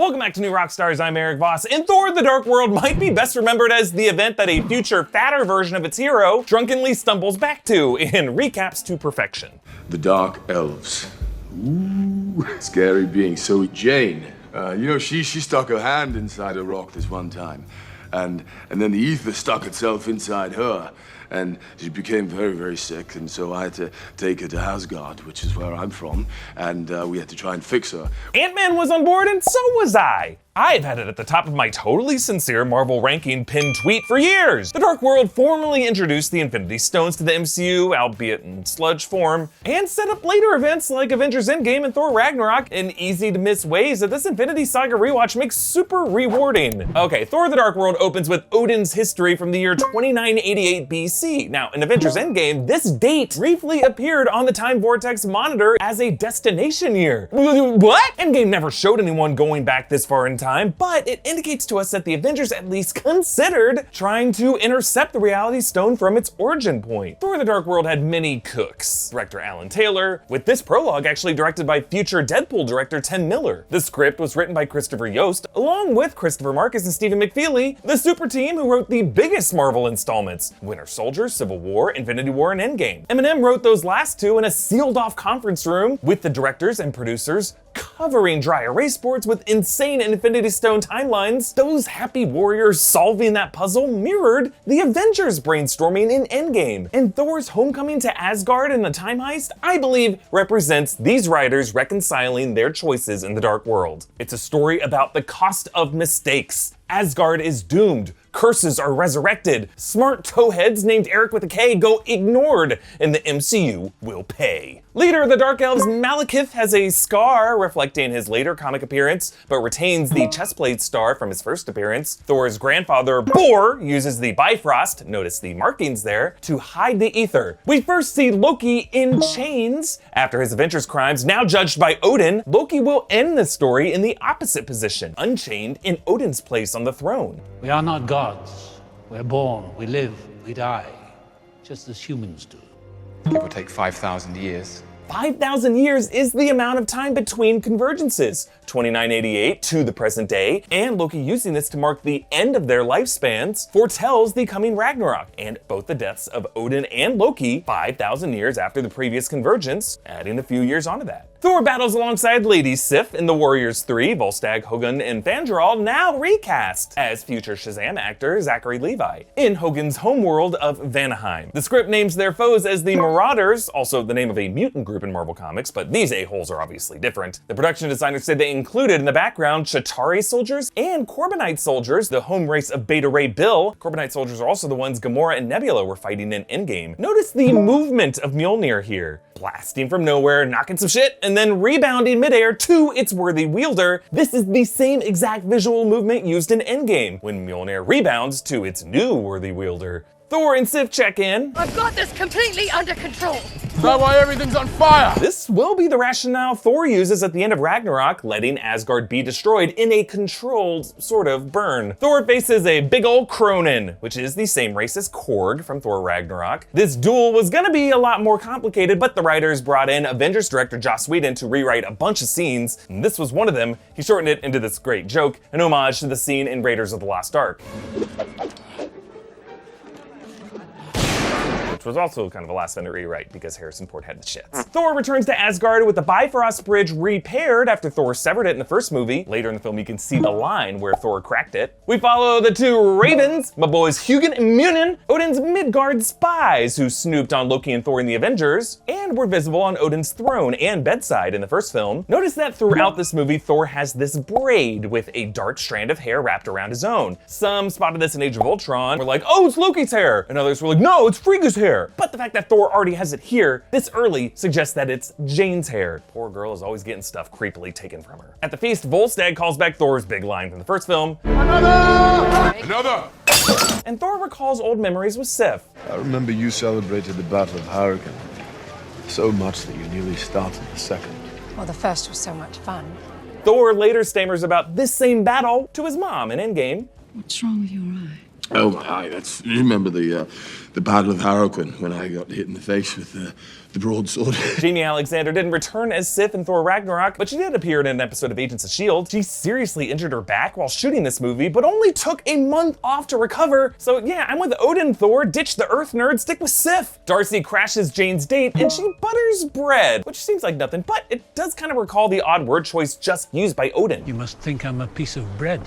Welcome back to New Rockstars, I'm Erik Voss, and Thor The Dark World might be best remembered as the event that a future, fatter version of its hero drunkenly stumbles back to in recaps to perfection. The Dark Elves. Ooh, scary beings. So Jane, she stuck her hand inside a rock this one time. And then the ether stuck itself inside her. And she became very, very sick, and so I had to take her to Asgard, which is where I'm from, and we had to try and fix her. Ant-Man was on board, and so was I. I've had it at the top of my totally sincere Marvel ranking pinned tweet for years. The Dark World formally introduced the Infinity Stones to the MCU, albeit in sludge form, and set up later events like Avengers Endgame and Thor Ragnarok in easy-to-miss ways that this Infinity Saga rewatch makes super rewarding. Okay, Thor The Dark World opens with Odin's history from the year 2988 BC. Now, in Avengers Endgame, this date briefly appeared on the Time Vortex monitor as a destination year. What? Endgame never showed anyone going back this far in time, but it indicates to us that the Avengers at least considered trying to intercept the Reality Stone from its origin point. Thor The Dark World had many cooks. Director Alan Taylor, with this prologue actually directed by future Deadpool director Tim Miller. The script was written by Christopher Yost, along with Christopher Marcus and Stephen McFeely, the super team who wrote the biggest Marvel installments, Winter Soldier, Civil War, Infinity War, and Endgame. Eminem wrote those last two in a sealed-off conference room with the directors and producers covering dry erase boards with insane Infinity Stone timelines. Those happy warriors solving that puzzle mirrored the Avengers brainstorming in Endgame. And Thor's homecoming to Asgard in the time heist, I believe, represents these writers reconciling their choices in the Dark World. It's a story about the cost of mistakes. Asgard is doomed. Curses are resurrected. Smart towheads named Eric with a K go ignored, and the MCU will pay. Leader of the Dark Elves, Malekith, has a scar reflecting his later comic appearance, but retains the chestplate star from his first appearance. Thor's grandfather, Bor, uses the Bifrost, notice the markings there, to hide the Aether. We first see Loki in chains. After his Avengers crimes, now judged by Odin, Loki will end the story in the opposite position, unchained in Odin's place on the throne. We are not gods. We're born, we live, we die, just as humans do. Give or take 5,000 years. 5,000 years is the amount of time between convergences, 2988 to the present day, and Loki using this to mark the end of their lifespans foretells the coming Ragnarok, and both the deaths of Odin and Loki 5,000 years after the previous convergence, adding a few years onto that. Thor battles alongside Lady Sif in the Warriors 3, Volstagg, Hogun, and Fandral, now recast as future Shazam actor Zachary Levi in Hogun's homeworld of Vanaheim. The script names their foes as the Marauders, also the name of a mutant group in Marvel Comics, but these a-holes are obviously different. The production designers said they included in the background Chitauri soldiers and Corbinite soldiers, the home race of Beta Ray Bill. Corbinite soldiers are also the ones Gamora and Nebula were fighting in Endgame. Notice the movement of Mjolnir here. Blasting from nowhere, knocking some shit, and then rebounding midair to its worthy wielder. This is the same exact visual movement used in Endgame, when Mjolnir rebounds to its new worthy wielder. Thor and Sif check in. I've got this completely under control. Is that why everything's on fire? This will be the rationale Thor uses at the end of Ragnarok, letting Asgard be destroyed in a controlled sort of burn. Thor faces a big ol' Cronin, which is the same race as Korg from Thor Ragnarok. This duel was gonna be a lot more complicated, but the writers brought in Avengers director Joss Whedon to rewrite a bunch of scenes, and this was one of them. He shortened it into this great joke, an homage to the scene in Raiders of the Lost Ark, which was also kind of a last-minute rewrite because Harrison Ford had the shits. Thor returns to Asgard with the Bifrost Bridge repaired after Thor severed it in the first movie. Later in the film, you can see the line where Thor cracked it. We follow the two Ravens, my boys Hugin and Munin, Odin's Midgard spies who snooped on Loki and Thor in the Avengers, and were visible on Odin's throne and bedside in the first film. Notice that throughout this movie, Thor has this braid with a dark strand of hair wrapped around his own. Some spotted this in Age of Ultron, were like, oh, it's Loki's hair, and others were like, no, it's Frigga's hair. But the fact that Thor already has it here this early suggests that it's Jane's hair. Poor girl is always getting stuff creepily taken from her. At the feast, Volstagg calls back Thor's big line from the first film. Another! And Thor recalls old memories with Sif. I remember you celebrated the Battle of Hurricane so much that you nearly started the second. Well, the first was so much fun. Thor later stammers about this same battle to his mom in Endgame. What's wrong with your eye? Oh, hi. You remember the Battle of Harrowquin when I got hit in the face with the broadsword? Jamie Alexander didn't return as Sif in Thor Ragnarok, but she did appear in an episode of Agents of S.H.I.E.L.D. She seriously injured her back while shooting this movie, but only took a month off to recover. So yeah, I'm with Odin Thor, ditch the Earth nerd, stick with Sif. Darcy crashes Jane's date, and she butters bread, which seems like nothing, but it does kind of recall the odd word choice just used by Odin. You must think I'm a piece of bread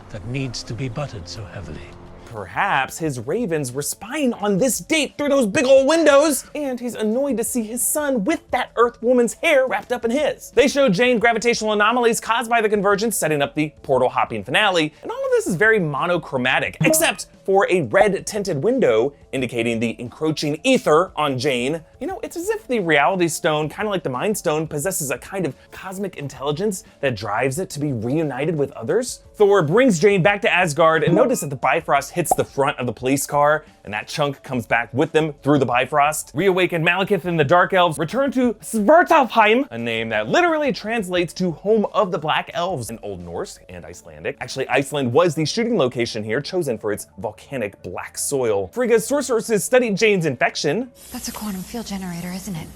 that needs to be buttered so heavily. Perhaps his ravens were spying on this date through those big old windows, and he's annoyed to see his son with that Earth woman's hair wrapped up in his. They show Jane gravitational anomalies caused by the convergence, setting up the portal hopping finale, and all of this is very monochromatic, except for a red tinted window indicating the encroaching ether on Jane. You know, it's as if the reality stone, kind of like the mind stone, possesses a kind of cosmic intelligence that drives it to be reunited with others. Thor brings Jane back to Asgard, and notice that the Bifrost hits the front of the police car, and that chunk comes back with them through the Bifrost. Reawakened Malekith and the Dark Elves return to Svartalfheim, a name that literally translates to home of the Black Elves in Old Norse and Icelandic. Actually, Iceland was the shooting location here, chosen for its volcanic black soil. Frigga's sorceresses studied Jane's infection. That's a quantum field generator, isn't it?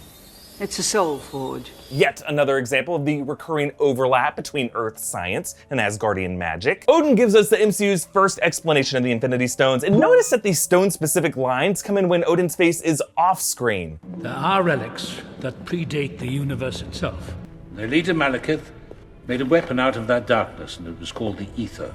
It's a soul forge. Yet another example of the recurring overlap between Earth science and Asgardian magic. Odin gives us the MCU's first explanation of the Infinity Stones, and notice that these stone-specific lines come in when Odin's face is off-screen. There are relics that predate the universe itself. Their leader, Malekith, made a weapon out of that darkness, and it was called the Aether.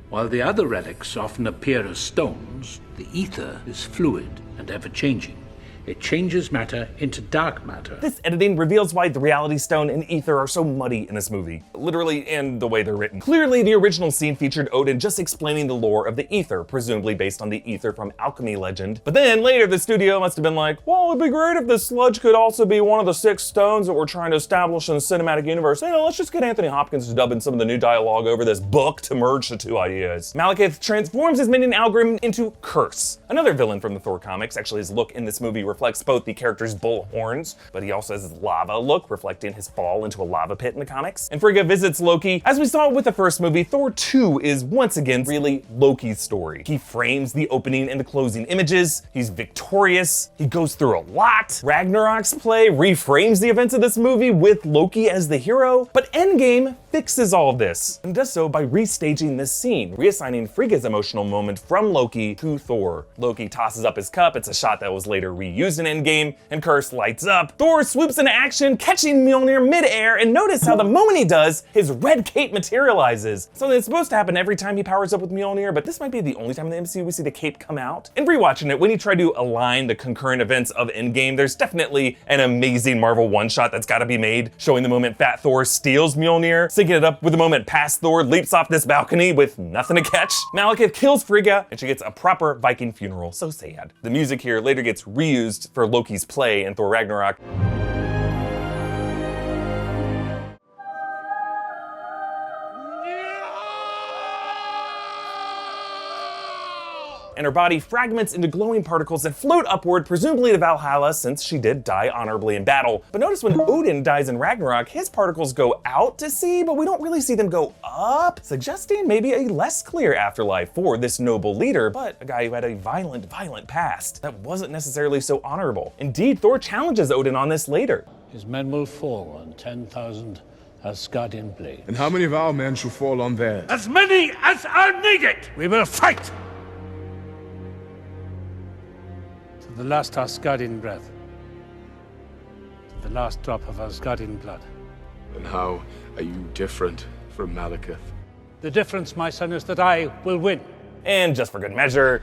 While the other relics often appear as stones, the Aether is fluid and ever-changing. It changes matter into dark matter. This editing reveals why the Reality Stone and Aether are so muddy in this movie. Literally, and the way they're written. Clearly, the original scene featured Odin just explaining the lore of the Aether, presumably based on the Aether from alchemy legend. But then later, the studio must have been like, well, it'd be great if this sludge could also be one of the 6 stones that we're trying to establish in the cinematic universe. You know, let's just get Anthony Hopkins to dub in some of the new dialogue over this book to merge the 2 ideas. Malekith transforms his minion Algrim into Curse, another villain from the Thor comics. Actually, his look in this movie reflects both the character's bull horns, but he also has his lava look, reflecting his fall into a lava pit in the comics. And Frigga visits Loki. As we saw with the first movie, Thor 2 is once again really Loki's story. He frames the opening and the closing images. He's victorious. He goes through a lot. Ragnarok's play reframes the events of this movie with Loki as the hero, but Endgame fixes all of this, and does so by restaging this scene, reassigning Frigga's emotional moment from Loki to Thor. Loki tosses up his cup. It's a shot that was later reused in Endgame, and Curse lights up. Thor swoops into action, catching Mjolnir midair, and notice how the moment he does, his red cape materializes. Something that's supposed to happen every time he powers up with Mjolnir, but this might be the only time in the MCU we see the cape come out. And rewatching it, when you try to align the concurrent events of Endgame, there's definitely an amazing Marvel one-shot that's gotta be made, showing the moment Fat Thor steals Mjolnir, syncing it up with the moment Past Thor leaps off this balcony with nothing to catch. Malekith kills Frigga, and she gets a proper Viking funeral. So sad. The music here later gets reused for Loki's play in Thor Ragnarok. And her body fragments into glowing particles that float upward, presumably to Valhalla, since she did die honorably in battle. But notice when Odin dies in Ragnarok, his particles go out to sea, but we don't really see them go up, suggesting maybe a less clear afterlife for this noble leader, but a guy who had a violent past that wasn't necessarily so honorable. Indeed, Thor challenges Odin on this later. His men will fall on 10,000 Asgardian blades. And how many of our men shall fall on theirs? As many as are needed! We will fight! To the last Asgardian breath. To the last drop of Asgardian blood. And how are you different from Malekith? The difference, my son, is that I will win. And just for good measure,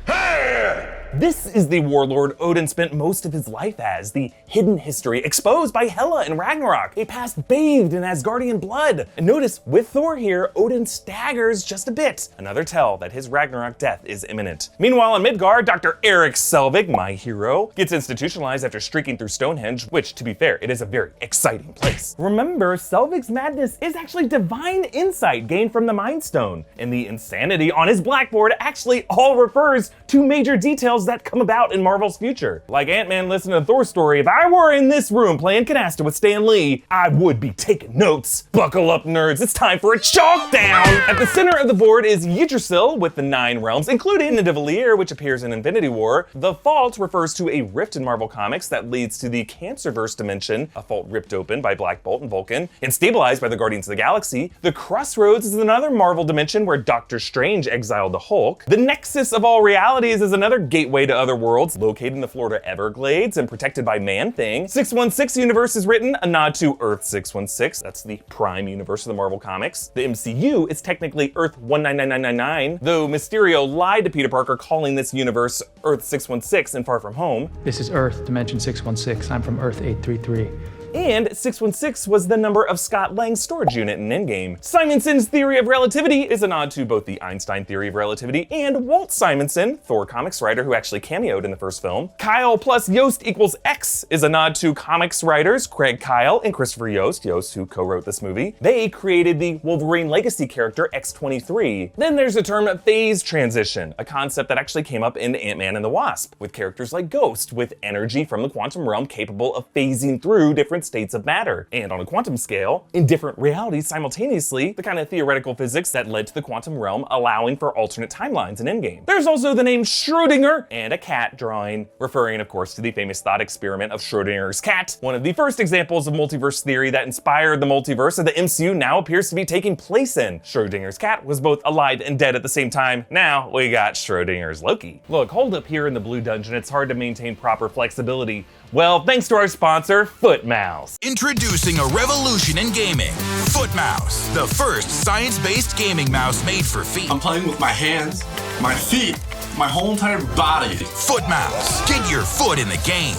this is the warlord Odin spent most of his life as, the hidden history exposed by Hela in Ragnarok, a past bathed in Asgardian blood. And notice, with Thor here, Odin staggers just a bit, another tell that his Ragnarok death is imminent. Meanwhile in Midgard, Dr. Erik Selvig, my hero, gets institutionalized after streaking through Stonehenge, which, to be fair, it is a very exciting place. Remember, Selvig's madness is actually divine insight gained from the Mind Stone, and the insanity on his blackboard actually all refers to major details parallels that come about in Marvel's future. Like Ant-Man listening to Thor's story, if I were in this room playing canasta with Stan Lee, I would be taking notes. Buckle up, nerds, it's time for a chalk down! At the center of the board is Yggdrasil with the 9 realms, including the Devalier, which appears in Infinity War. The Fault refers to a rift in Marvel Comics that leads to the Cancerverse dimension, a fault ripped open by Black Bolt and Vulcan, and stabilized by the Guardians of the Galaxy. The Crossroads is another Marvel dimension where Doctor Strange exiled the Hulk. The Nexus of all realities is another gateway to other worlds, located in the Florida Everglades and protected by Man-Thing. 616 universe is written, a nod to Earth 616, that's the prime universe of the Marvel Comics. The MCU is technically Earth 199999, though Mysterio lied to Peter Parker calling this universe Earth 616 in Far From Home. This is Earth, Dimension 616. I'm from Earth 833. And 616 was the number of Scott Lang's storage unit in Endgame. Simonson's theory of relativity is a nod to both the Einstein theory of relativity and Walt Simonson, Thor comics writer who actually cameoed in the first film. Kyle plus Yost equals X is a nod to comics writers Craig Kyle and Christopher Yost who co-wrote this movie. They created the Wolverine legacy character X-23. Then there's the term phase transition, a concept that actually came up in Ant-Man and the Wasp, with characters like Ghost with energy from the quantum realm capable of phasing through different states of matter, and on a quantum scale, in different realities simultaneously, the kind of theoretical physics that led to the quantum realm allowing for alternate timelines in Endgame. There's also the name Schrödinger and a cat drawing, referring of course to the famous thought experiment of Schrödinger's cat, one of the first examples of multiverse theory that inspired the multiverse that the MCU now appears to be taking place in. Schrödinger's cat was both alive and dead at the same time. Now we got Schrödinger's Loki. Look, hold up here in the Blue Dungeon, it's hard to maintain proper flexibility. Well, thanks to our sponsor, Footmouse. Introducing a revolution in gaming. Footmouse, the first science-based gaming mouse made for feet. I'm playing with my hands, my feet, my whole entire body. Footmouse, get your foot in the game.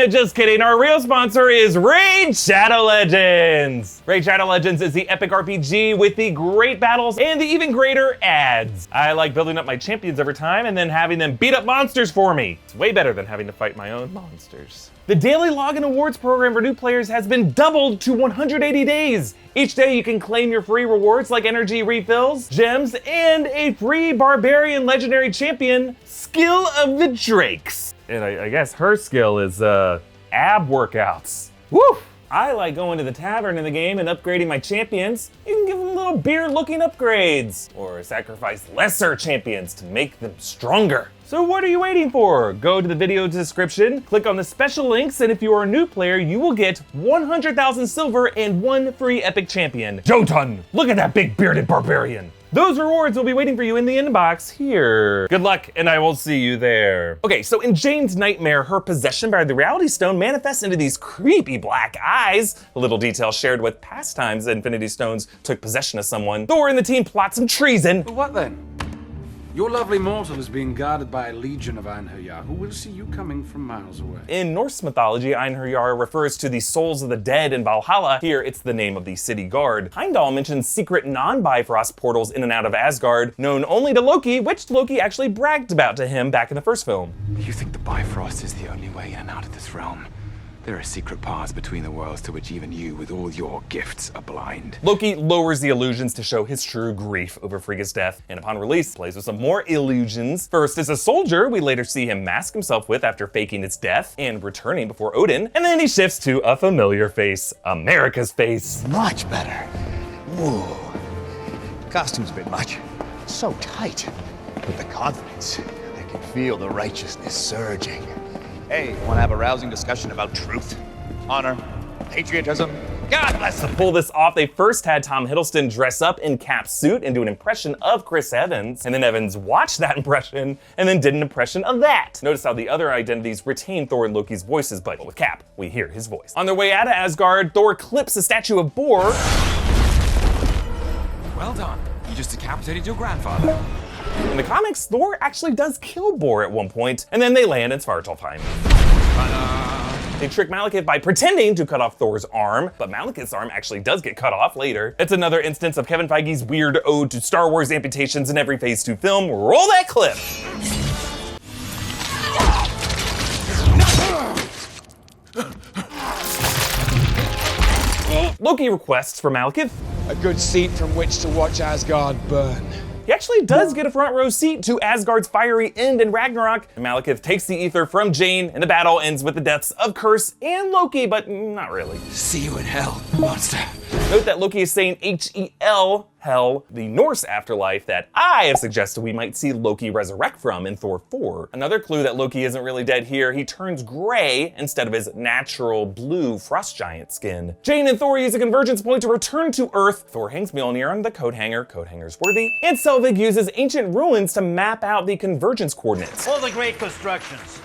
Just kidding, our real sponsor is Raid Shadow Legends. Raid Shadow Legends is the epic RPG with the great battles and the even greater ads. I like building up my champions over time and then having them beat up monsters for me. It's way better than having to fight my own monsters. The daily login awards program for new players has been doubled to 180 days. Each day you can claim your free rewards like energy refills, gems, and a free barbarian legendary champion, Skill of the Drakes. And I guess her skill is ab workouts. Woo! I like going to the tavern in the game and upgrading my champions. You can give them little beard-looking upgrades, or sacrifice lesser champions to make them stronger. So what are you waiting for? Go to the video description, click on the special links, and if you are a new player, you will get 100,000 silver and 1 free epic champion. Jotun, look at that big bearded barbarian. Those rewards will be waiting for you in the inbox here. Good luck, and I will see you there. Okay, so in Jane's nightmare, her possession by the Reality Stone manifests into these creepy black eyes. A little detail shared with past times that Infinity Stones took possession of someone. Thor and the team plot some treason. But what then? Your lovely mortal is being guarded by a legion of Einherjar, who will see you coming from miles away. In Norse mythology, Einherjar refers to the souls of the dead in Valhalla. Here, it's the name of the city guard. Heimdall mentions secret non-Bifrost portals in and out of Asgard, known only to Loki, which Loki actually bragged about to him back in the first film. You think the Bifrost is the only way in and out of this realm? There are secret paths between the worlds to which even you, with all your gifts, are blind. Loki lowers the illusions to show his true grief over Frigga's death, and upon release, plays with some more illusions. First, as a soldier, we later see him mask himself with after faking his death and returning before Odin, and then he shifts to a familiar face, America's face. Much better. Whoa. Costume's a bit much. So tight. With the confidence, I can feel the righteousness surging. Hey, want to have a rousing discussion about truth, honor, patriotism? God bless them. To pull this off, they first had Tom Hiddleston dress up in Cap's suit and do an impression of Chris Evans, and then Evans watched that impression and then did an impression of that. Notice how the other identities retain Thor and Loki's voices, but with Cap, we hear his voice. On their way out of Asgard, Thor clips a statue of Bor. Well done. You just decapitated your grandfather. In the comics, Thor actually does kill Bor at one point, and then they land in Svartalfheim. They trick Malekith by pretending to cut off Thor's arm, but Malekith's arm actually does get cut off later. It's another instance of Kevin Feige's weird ode to Star Wars amputations in every Phase 2 film. Roll that clip! Loki requests for Malekith a good seat from which to watch Asgard burn. He actually does get a front row seat to Asgard's fiery end in Ragnarok, and Malekith takes the Aether from Jane, and the battle ends with the deaths of Curse and Loki, but not really. See you in hell, monster. Note that Loki is saying H-E-L, hell, the Norse afterlife that I have suggested we might see Loki resurrect from in Thor 4. Another clue that Loki isn't really dead here, he turns gray instead of his natural blue frost giant skin. Jane and Thor use a convergence point to return to Earth. Thor hangs Mjolnir on the coat hanger, coat hanger's worthy, and Selvig uses ancient ruins to map out the convergence coordinates. All the great constructions,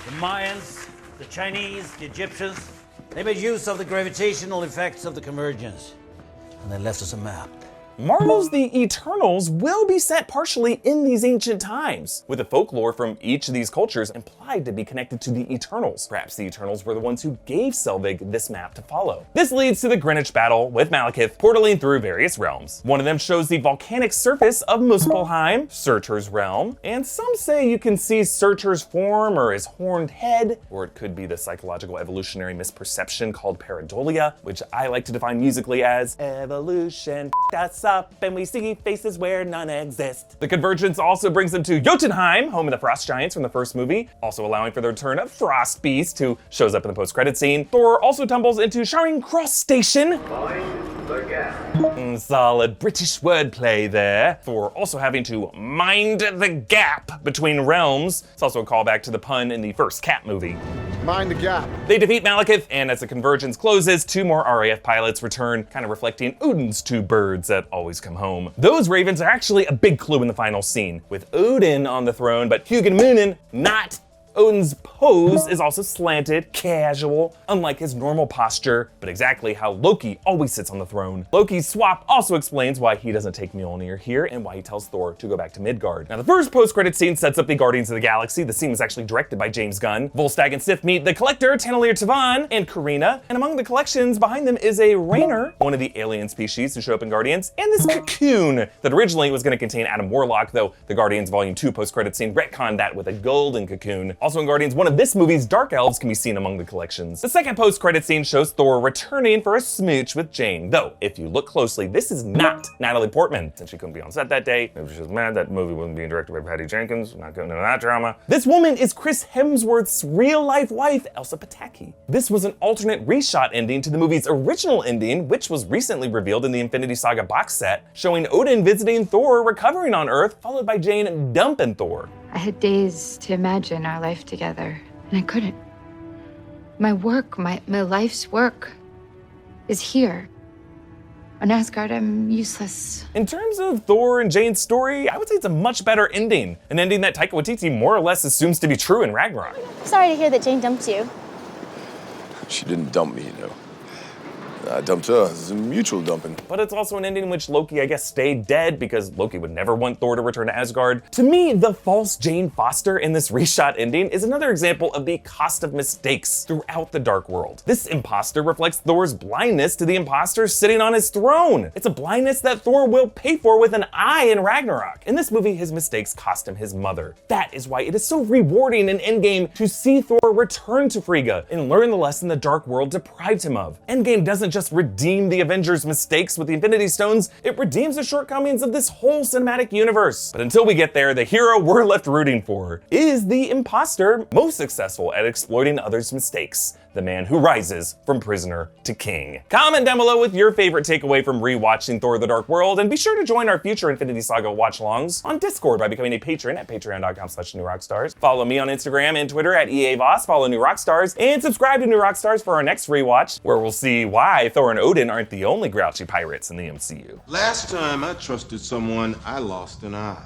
the Mayans, the Chinese, the Egyptians, they made use of the gravitational effects of the convergence, and they left us a map. Marvel's The Eternals will be set partially in these ancient times, with the folklore from each of these cultures implied to be connected to the Eternals. Perhaps the Eternals were the ones who gave Selvig this map to follow. This leads to the Greenwich battle with Malekith portaling through various realms. One of them shows the volcanic surface of Muspelheim, Surtur's realm, and some say you can see Surtur's form or his horned head, or it could be the psychological evolutionary misperception called pareidolia, which I like to define musically as evolution us up and we see faces where none exist. The convergence also brings them to Jotunheim, home of the Frost Giants from the first movie, also allowing for the return of Frost Beast, who shows up in the post-credit scene. Thor also tumbles into Charing Cross Station. Solid British wordplay there. Thor also having to mind the gap between realms. It's also a callback to the pun in the first Cat movie. Mind the gap. They defeat Malekith, and as the convergence closes, 2 more RAF pilots return, kind of reflecting Odin's 2 birds that always come home. Those ravens are actually a big clue in the final scene, with Odin on the throne, but Hugin Munin not. Odin's pose is also slanted, casual, unlike his normal posture, but exactly how Loki always sits on the throne. Loki's swap also explains why he doesn't take Mjolnir here and why he tells Thor to go back to Midgard. Now, the first post-credit scene sets up the Guardians of the Galaxy. The scene was actually directed by James Gunn. Volstagg and Sif meet the Collector, Taneleer Tavan, and Karina, and among the collections behind them is a Raynor, one of the alien species to show up in Guardians, and this cocoon that originally was going to contain Adam Warlock, though the Guardians Volume 2 post-credit scene retconned that with a golden cocoon. Also in Guardians, one of this movie's dark elves can be seen among the collections. The second post-credit scene shows Thor returning for a smooch with Jane, though if you look closely, this is not Natalie Portman, since she couldn't be on set that day. Maybe she was mad that movie wasn't being directed by Patty Jenkins. Not going into that drama. This woman is Chris Hemsworth's real-life wife, Elsa Pataki. This was an alternate reshot ending to the movie's original ending, which was recently revealed in the Infinity Saga box set, showing Odin visiting Thor recovering on Earth, followed by Jane dumping Thor. I had days to imagine our life together, and I couldn't. My work, my life's work, is here. On Asgard, I'm useless. In terms of Thor and Jane's story, I would say it's a much better ending. An ending that Taika Waititi more or less assumes to be true in Ragnarok. Sorry to hear that Jane dumped you. She didn't dump me, you know. I dumped her. It's a mutual dumping. But it's also an ending in which Loki, I guess, stayed dead because Loki would never want Thor to return to Asgard. To me, the false Jane Foster in this reshot ending is another example of the cost of mistakes throughout the Dark World. This imposter reflects Thor's blindness to the imposter sitting on his throne. It's a blindness that Thor will pay for with an eye in Ragnarok. In this movie, his mistakes cost him his mother. That is why it is so rewarding in Endgame to see Thor return to Frigga and learn the lesson the Dark World deprived him of. Endgame doesn't just redeem the Avengers' mistakes with the Infinity Stones, it redeems the shortcomings of this whole cinematic universe. But until we get there, the hero we're left rooting for is the imposter most successful at exploiting others' mistakes, the man who rises from prisoner to king. Comment down below with your favorite takeaway from rewatching Thor The Dark World, and be sure to join our future Infinity Saga watch-alongs on Discord by becoming a patron at patreon.com/newrockstars. Follow me on Instagram and Twitter at EA Voss, follow New Rockstars, and subscribe to New Rockstars for our next rewatch, where we'll see why Thor and Odin aren't the only grouchy pirates in the MCU. Last time I trusted someone, I lost an eye.